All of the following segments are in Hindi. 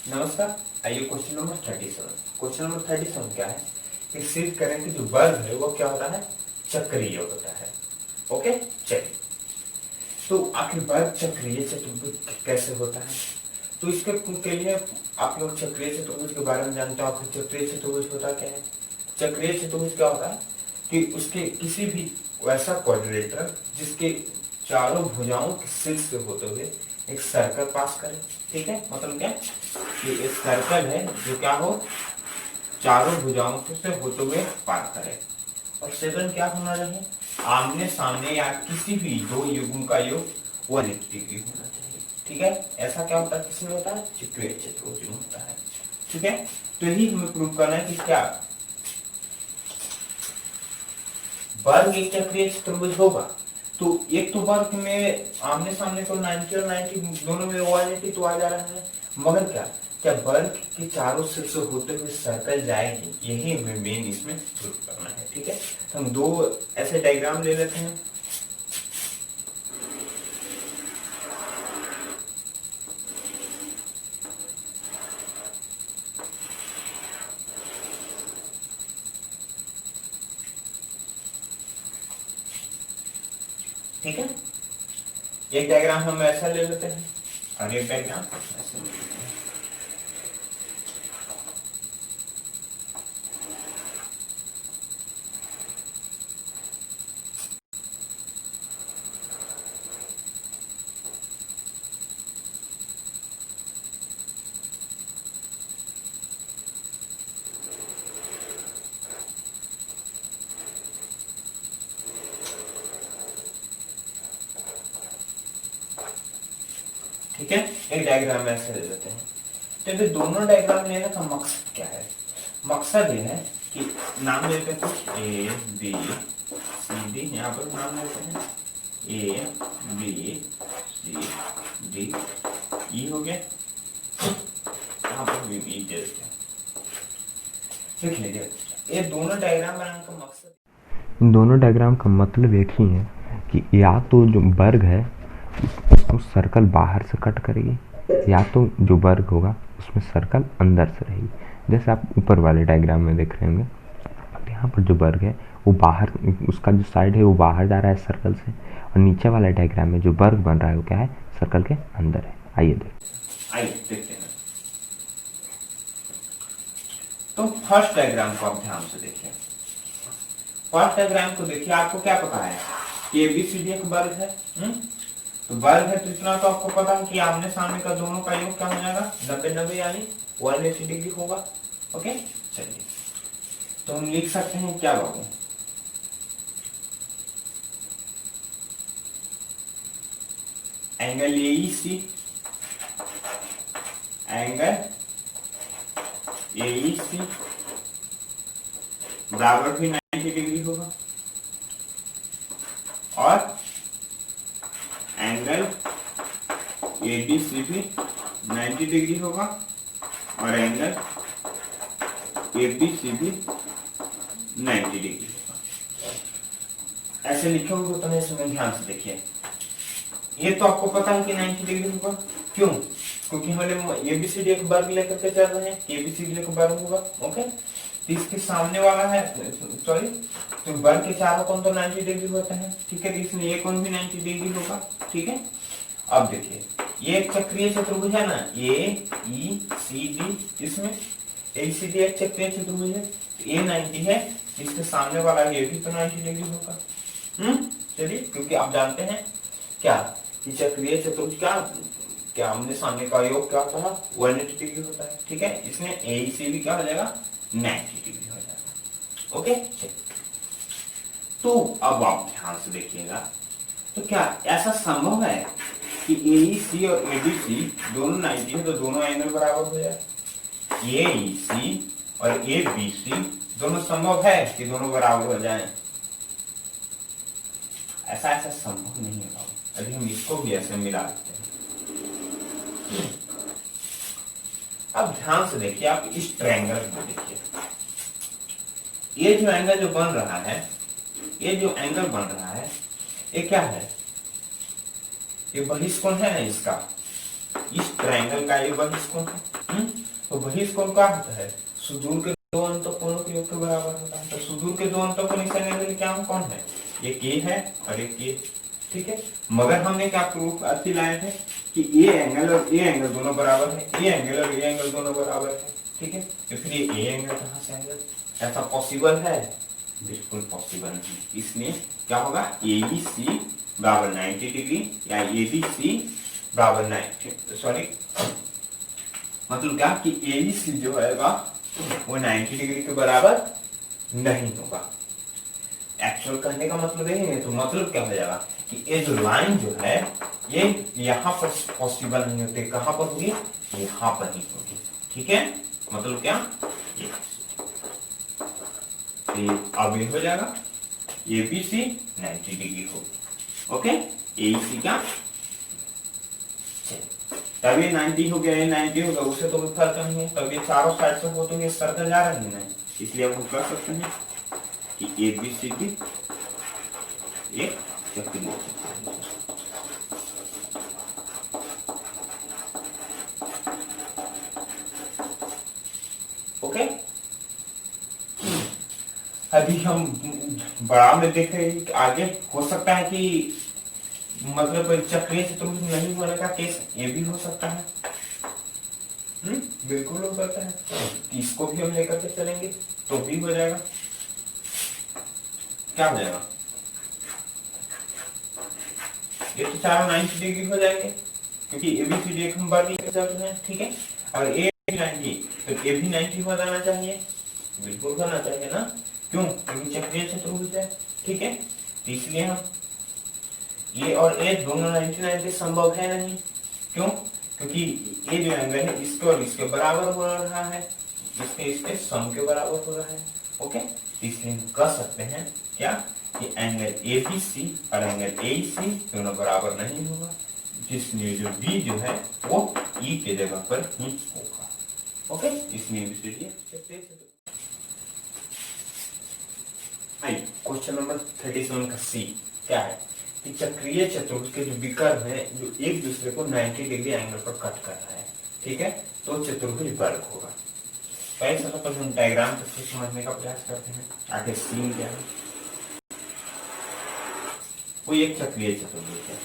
नमस्कार। आइए क्वेश्चन नंबर 37। क्वेश्चन नंबर 37 क्या है कि सिद्ध करें कि जो वर्ग है वो क्या होता है, चक्रीय होता है। ओके, चलिए। तो आखिर वर्ग चक्रीय चतुर्भुज कैसे होता है, तो इसके के लिए आप लोग चक्रीय चतुर्भुज के बारे में जानते हो। आखिर चक्रीय चतुर्भुज होता क्या है? चक्रीय चतुर्भुज क्या होता है कि उसके किसी भी वैसा क्वाड्रिलेटरल जिसके चारों भुजाओं के शीर्ष से होते हुए एक सर्कल पास करे। ठीक है, मतलब क्या कि एक सर्कल है जो क्या हो, चारों भुजाओं से होते हुए पार करे। और सेकंड क्या होना चाहिए, आमने सामने या किसी भी दो युग्म का योग 180 डिग्री होना चाहिए। ठीक है, ऐसा क्या होता है, किसमें होता है, चक्रीय चतुर्भुज में होता है। ठीक है, तो यही हमें प्रूव करना है कि क्या वर्ग एक चक्रीय चतुर्भुज होगा। तो एक तो वर्ग में आमने सामने तो 90 और 90 दोनों में 180 तो आ जा रहा है, मगर क्या क्या वर्ग के चारों सिर से होते हुए सर्कल जाएगी, यही हमें मेन इसमें प्रूव करना है। ठीक है, तो हम दो ऐसे डायग्राम ले लेते हैं। ठीक है, एक डायग्राम हम ऐसा ले लेते हैं और एक डायग्राम ऐसा ले लेते हैं। ठीक है, एक डायग्राम ऐसे ले लेते हैं। तो फिर दोनों डायग्राम लेने का मकसद क्या है? मकसद ये है कि नाम लेते हैं कुछ ए बी सी डी, यहाँ पर नाम लेते हैं ए बी सी डी, ई हो गया, यहाँ पर भी ई दे देते हैं। देख लीजिए, ये दोनों डायग्राम बनाने का मकसद, इन दोनों डायग्राम का मतलब एक ही है कि या तो जो वर्ग है उसको सर्कल बाहर से कट करेगी, या तो जो वर्ग होगा उसमें सर्कल अंदर से रहेगी। जैसे आप ऊपर वाले डायग्राम में देख रहे होंगे, अब यहाँ पर जो वर्ग है वो बाहर, उसका जो साइड है वो बाहर जा रहा है सर्कल से, और नीचे वाले डायग्राम में जो वर्ग बन रहा है वो क्या है, सर्कल के अंदर है। आइए देखते हैं। तो फर्स्ट डायग्राम को आप ध्यान से देखिए। फर्स्ट डायग्राम को देखिए, आपको क्या पता है कि एबीसीडी एक वर्ग है। तो वर्ग है तो इतना तो आपको पता है कि आमने सामने का दोनों का योग क्या हो जाएगा, 90-90 यानी 180 डिग्री होगा। ओके, चलिए तो हम लिख सकते हैं क्या बाबू, एंगल एईसी, एंगल एईसी बराबर भी 90 डिग्री होगा, और एंगल एडीसी भी 90 डिग्री होगा, और एंगल एबीसी भी 90 डिग्री होगा। ऐसे लिखे होंगे तो इसमें ध्यान से देखिए। ये तो आपको पता है कि 90 डिग्री होगा, क्यों? क्योंकि हमें एबीसीडी एक वर्ग लेकर के चल रहे हैं, एबीसीडी एक वर्ग होगा। ओके, तो इसके सामने वाला है, सॉरी, तो वर्ग के चारों कोण तो 90 डिग्री होता है। ठीक है, तो इसमें ये कोण भी 90 डिग्री होगा। ठीक है, अब देखिए, ये एक चक्रीय चतुर्भुज है ना, ए ई सी डी, इसमें एबीसीडी एक चक्रीय चतुर्भुज है, ए 90 है, इसके सामने वाला ये भी तो 90 डिग्री होगा। चलिए, क्योंकि आप जानते हैं क्या, चक्रीय चतुर्भुज का क्या आमने सामने का योग क्या होता है, 180 डिग्री होता है। ठीक है, इसमें ए सी भी क्या हो जाएगा, 90 डिग्री हो जाएगा। ओके, तो अब आप ध्यान से देखिएगा, तो क्या ऐसा संभव है कि एईसी और एबीसी दोनों 90 है तो दोनों एंगल बराबर हो जाए? एईसी और एबीसी दोनों संभव है कि दोनों बराबर हो जाए? ऐसा संभव नहीं है। अभी हम इसको भी ऐसे मिला देते हैं। अब ध्यान से देखिए, आप इस ट्रायंगल को देखिए, ये जो एंगल जो बन रहा है, ये जो एंगल बन रहा है, ये क्या है, ये बहिष्कोण है ना इसका। इस ट्रायंगल का ये बहिष्कोण है। तो बहिष्कोण क्या होता है? सुदूर के दो अंतःकोणों के योग के बराबर होता है। तो सुदूर के दो अंतःकोण इस एंगल क्या कौन है? एक ए है और एक ए, ठीक है। मगर हमने क्या प्रूफ अच्छी लाए थे कि ए एंगल और ए एंगल दोनों बराबर है, ए एंगल और ए एंगल दोनों बराबर है, ठीक है। तो फिर ये ए एंगल कहाँ से आएगा? ऐसा पॉसिबल है? बिल्कुल पॉसिबल नहीं। इसलिए क्या होगा? ए बी सी बराबर 90 डिग्री या ए बी सी बराबर 90, सॉरी मतलब क्या कि ए बी सी जो है वो 90 डिग्री के बराबर नहीं होगा। एक्चुअल कहने का मतलब यही है। तो मतलब क्या हो जाएगा कि ये जो लाइन जो है ये यहाँ पर पॉसिबल नहीं होती, कहाँ पर होगी? यहाँ पर ही होगी, ठीक है। मतलब क्या? ये अब ये हो जाएगा ए बी सी 90 डिग्री होगी, ओके। ए सी क्या? तब ये 90 हो गया, ये 90 होगा, उससे तो कोई फर्क नहीं है। तब ये चारों साइड से हो तो ये सर्कल जा रहा है ना, इसलिए हम कर सकते हैं कि ए बी सी की एक चक्रीय ओके। अभी हम बड़ा में देख रहे हैं, आगे हो सकता है कि मतलब चक्रीय चतुर्भुज नहीं होने का केस ये भी हो सकता है। बिल्कुल हो सकता है। इसको भी हम लेकर के चलेंगे तो भी हो जाएगा। क्या हो जाएगा? ये तो चारों 90 डिग्री हो जाएंगे क्योंकि ए बी सी डी एक हम बार चल रहे हैं, ठीक है। अगर ए 90 तो ए भी 90 हो जाना चाहिए, बिल्कुल होना चाहिए ना। क्यों? क्योंकि चक्रीय चतुर्भुज है, ठीक है। इसलिए हम ये और ए दोनों 90 संभव है नहीं। क्यों? क्योंकि ये जो एंगल है इसके और इसके बराबर हो रहा है, इसके सम के बराबर हो रहा है, ओके। इसलिए हम कह सकते हैं क्या कि एंगल ए बी सी और एंगल ए सी दोनों बराबर नहीं होगा, जिसमें जो बी जो है वो ई के जगह पर ही होगा, ओके। इसलिए क्वेश्चन नंबर 37 का सी क्या है कि चक्रीय चतुर्भुज के जो विकर्ण है जो एक दूसरे को 90 डिग्री एंगल पर कट कर रहा है, ठीक है। तो चतुर्भुज वर्ग होगा। पहले सबसे पहले हम डायग्राम से समझने का प्रयास करते हैं। आगे सीन क्या है? वो एक चक्रीय चतुर्भुज है।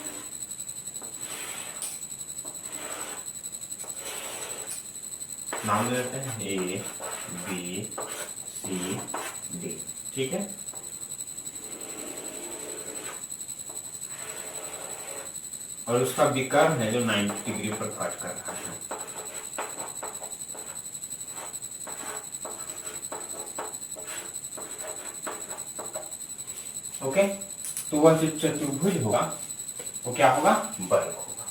नाम लेते हैं ए बी सी डी, ठीक है। और उसका विकर्ण है जो 90 डिग्री पर कट कर रहा है, ओके। तो वह जो चतुर्भुज होगा वो क्या होगा? वर्ग होगा।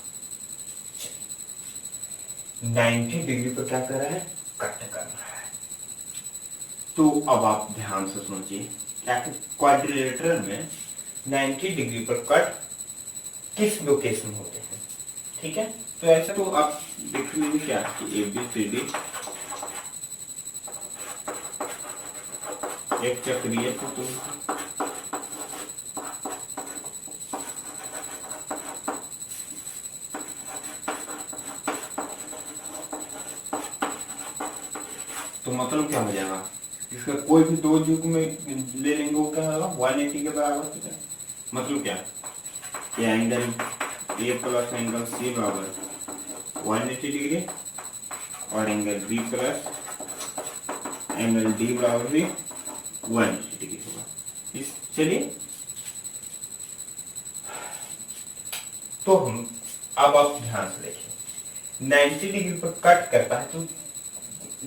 90 डिग्री पर क्या कर रहा है? कट कर रहा है। तो अब आप ध्यान से समझिए क्या कि क्वाड्रिलेटरल में 90 डिग्री पर कट किस लोकेशन होते हैं, ठीक है। तो ऐसा तो आप देख लीजिए क्या कि ए बी सी डी एक चक्रीय चतुर्भुज, तो मतलब क्या हो जाएगा? इसका कोई भी दो युग में ले लेंगे वो क्या होगा? 180 के बराबर हो जाएगा। मतलब क्या? ये angle A plus angle C बराबर 180 डिग्री और angle B plus angle D बराबर भी 180 डिग्री होगा। इस चलिए तो हम अब आप ध्यान से देखिए 90 डिग्री पर कट करता है तो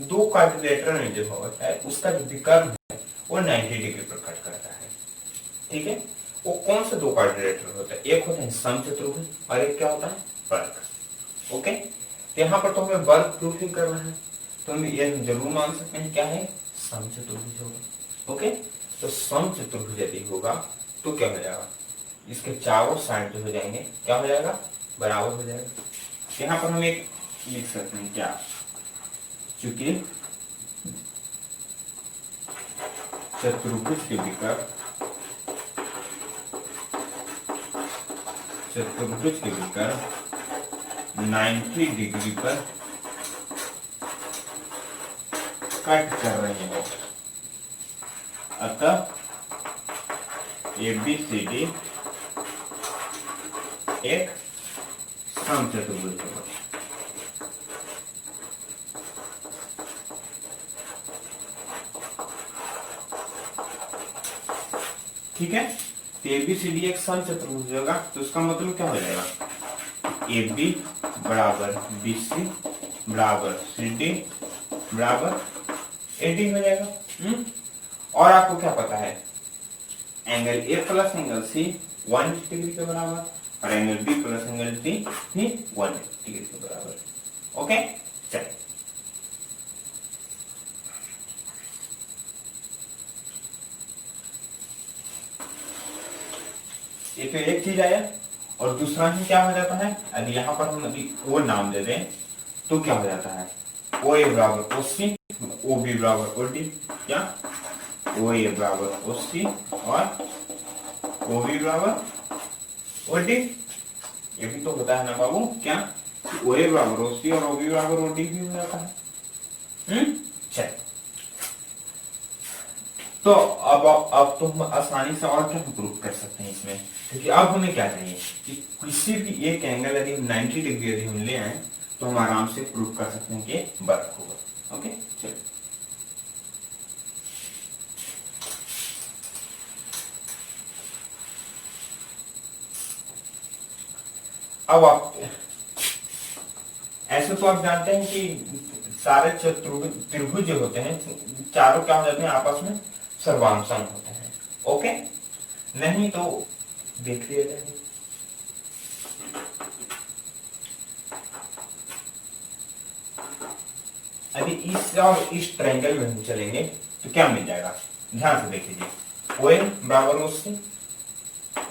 दो क्वाड्रिलेटरल में जो होता है उसका जो विकर्ण है वो 90 डिग्री पर कट करता है, ठीक है। वो कौन से दो क्वाड्रिलेटरल होता है? एक होता है समचतुर्भुज और एक क्या होता है? वर्ग, ओके। तो यहाँ पर तो हमें वर्ग प्रूफिंग करना है तो हम ये जरूर मान सकते हैं क्या है? समचतुर्भुज होगा, ओके। तो समचतुर्भुज यदि होगा तो क्या हो जाएगा? इसके चारों साइड जो हो जाएंगे क्या हो जाएगा? बराबर हो जाएगा। यहाँ पर हम एक लिख सकते हैं क्या? चूंकि चतुर्भुज के विकर्ण 90 डिग्री पर कट कर रहे हैं। अतः ABCD एक समचतुर्भुज होगा। ठीक है, तो ABCD एक समचतुर्भुज होगा, तो उसका मतलब क्या हो जाएगा, AB बराबर BC बराबर CD बराबर AD हो जाएगा। और आपको क्या पता है, angle A plus angle C 180 degree के बराबर और angle B plus angle D भी 180 डिग्री के बराबर। ओके, चलिए ये तो एक चीज आया। और दूसरा ही क्या हो जाता है, यदि यहाँ पर हम यदि वो नाम दे दें तो क्या हो जाता है, OA बराबर OC, OB बराबर OD, क्या OA बराबर OC और OB बराबर OD। ये भी तो होता है ना बाबू, क्या OA बराबर OC और OB बराबर OD भी हो जाता है। चलिए, तो अब तो हम आसानी से और क्या प्रूव कर सकते हैं इसमें, क्योंकि अब हमें क्या चाहिए कि किसी भी एक एंगल यदि 90 डिग्री यदि हम ले आए तो हम आराम से प्रूव कर सकते हैं कि वर्क होगा। ओके, चलिए अब आप ऐसे तो आप जानते हैं कि सारे त्रिभुज जो होते हैं चारों क्या हो जाते हैं, आपस में सर्वांसम होते हैं। ओके, नहीं तो देख लिया जाए, यदि इस और इस ट्रायंगल में हम चलेंगे तो क्या मिल जाएगा, ध्यान से देख लीजिए, OA बराबर OC,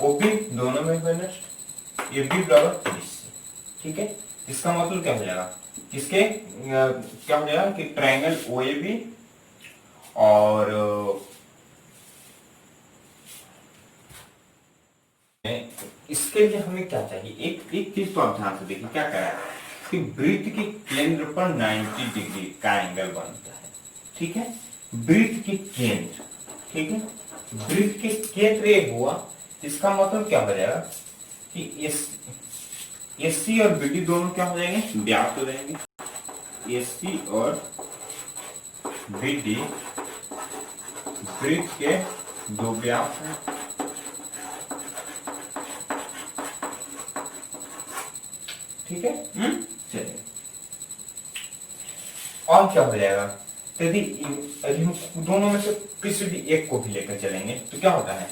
OB दोनों में नष्ट, AB बराबर BC। ठीक है, इसका मतलब क्या हो जाएगा, किसके क्या हो जाएगा कि ट्रायंगल OAB और इसके लिए हमें क्या चाहिए, एक चीज तो आप ध्यान से देखिए क्या करा है कि वृत्त के केंद्र पर 90 डिग्री का एंगल बनता है। ठीक है, वृत्त के केंद्र, ठीक है, वृत्त के केंद्र एक हुआ, इसका मतलब क्या हो जाएगा कि AC और BD दोनों क्या हो जाएंगे, व्याप्त हो जाएंगे। AC और BD वृत्त के दो व्यास हैं। ठीक है, चलिए और क्या हो जाएगा, यदि हम दोनों में से किसी भी एक को भी लेकर चलेंगे तो क्या होता है,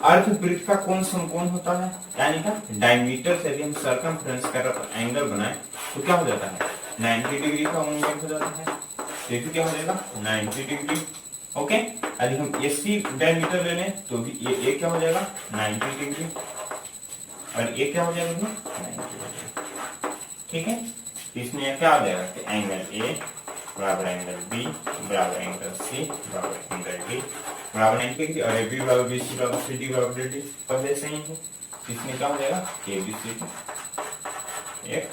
अर्धवृत्त का कोण समकोण होता है, यानी कि डायमीटर से यदि हम सर्कमफ्रेंस का एंगल बनाए तो क्या हो जाता है, 90 डिग्री का एंगल हो जाता है। देखिए क्या हो जाएगा, 90 डिग्री। ओके, यदि हम AC डायमीटर ले लें तो भी ये क्या हो जाएगा, 90 डिग्री और ये क्या हो जाएगा, 90 डिग्री। ठीक है, इसमें क्या आ जाएगा कि एंगल A बराबर एंगल B बराबर एंगल C बराबर एंगल D बराबर 90 डिग्री और AB बराबर BC बराबर CD बराबर DD पहले से ही है। इसमें क्या हो जाएगा, ABCD एक